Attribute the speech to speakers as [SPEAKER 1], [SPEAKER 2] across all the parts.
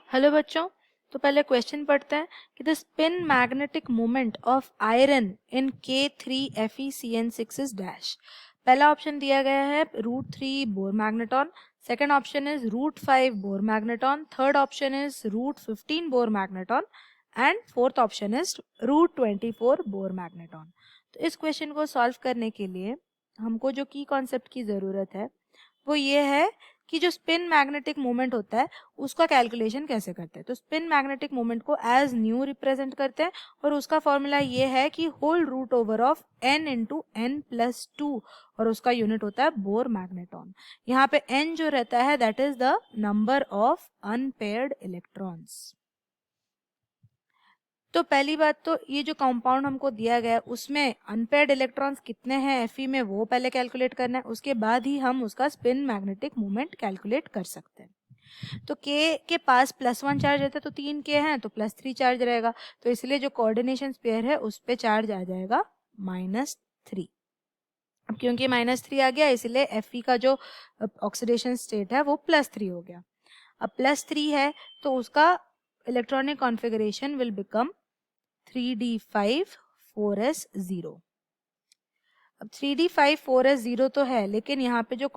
[SPEAKER 1] Hello बच्चों। तो पहले क्वेश्चन पढ़ते हैं कि the spin magnetic moment of iron in K3FeCN6 is dash. पहला ऑप्शन दिया गया है √3 bore magneton, second option is √5 bore magneton, third option is √15 bore magneton and fourth option is √24 bore magneton. तो इस क्वेश्चन को सॉल्व करने के लिए हमको जो की कॉन्सेप्ट की ज़रूरत है वो ये है कि जो स्पिन मैग्नेटिक मोमेंट होता है उसका कैलकुलेशन कैसे करते हैं। तो स्पिन मैग्नेटिक मोमेंट को एज न्यू रिप्रेजेंट करते हैं और उसका फॉर्मूला ये है कि whole root over of n into n plus 2 और उसका यूनिट होता है बोर मैग्नेटॉन। यहाँ पे n जो रहता है that is the number of unpaired electrons. तो पहली बात तो ये जो कंपाउंड हमको दिया गया है उसमें अनपेयर्ड इलेक्ट्रॉन्स कितने हैं Fe में वो पहले कैलकुलेट करना है, उसके बाद ही हम उसका स्पिन मैग्नेटिक मोमेंट कैलकुलेट कर सकते हैं। तो K के पास +1 चार्ज रहता है तो 3 K हैं तो +3 चार्ज रहेगा, तो इसलिए जो कोऑर्डिनेशन पेयर है उस पे चार्ज आ जाएगा -3। अब क्योंकि -3 आ गया इसलिए Fe का जो ऑक्सीडेशन स्टेट है वो +3 हो गया। अब +3 है तो उसका electronic configuration will become 3d5 4s0। अब 3d5 4s0 तो है, लेकिन यहाँ पे जो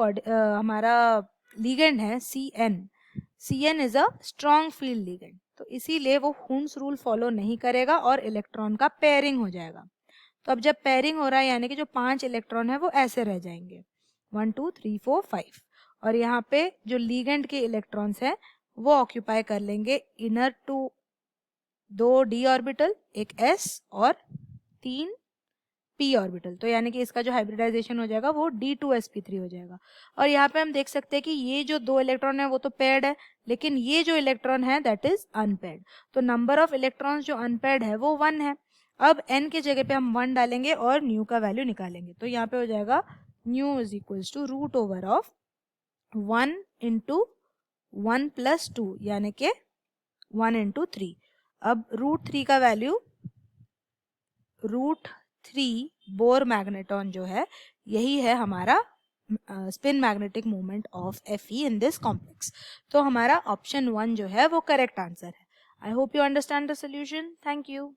[SPEAKER 1] हमारा लिगेंड है Cn is a strong field ligand, तो इसीलिए वो हुन्स रूल फॉलो नहीं करेगा और इलेक्ट्रॉन का पेयरिंग हो जाएगा। तो अब जब पेयरिंग हो रहा है यानी कि जो 5 इलेक्ट्रॉन है वो ऐसे रह जाएंगे 1 2 3 4 5, और यहाँ पे जो लिगेंड के इलेक्ट्रॉन्स हैं वो ऑक्यूपाई कर लेंगे इनर टू 2 d ऑर्बिटल, एक s और 3 p ऑर्बिटल। तो यानी कि इसका जो हाइब्रिडाइजेशन हो जाएगा वो d2sp3 हो जाएगा। और यहाँ पे हम देख सकते हैं कि ये जो 2 इलेक्ट्रॉन है वो तो पेयर्ड है, लेकिन ये जो इलेक्ट्रॉन है दैट इज अनपेयर्ड। तो नंबर ऑफ इलेक्ट्रॉन्स जो अनपेयर्ड है वो 1 है। अब n के जगह पे हम 1 डालेंगे और न्यू का वैल्यू निकालेंगे, तो यहाँ पे हो जाएगा mu is equals to root over of 1 into 1 plus 2 यानी कि 1 इंटू 3। अब √3 का वैल्यू √3 बोर मैग्नेटॉन जो है यही है हमारा spin magnetic moment of Fe in this complex. तो हमारा ऑप्शन 1 जो है वो करेक्ट आंसर है। I hope you understand the solution. Thank you.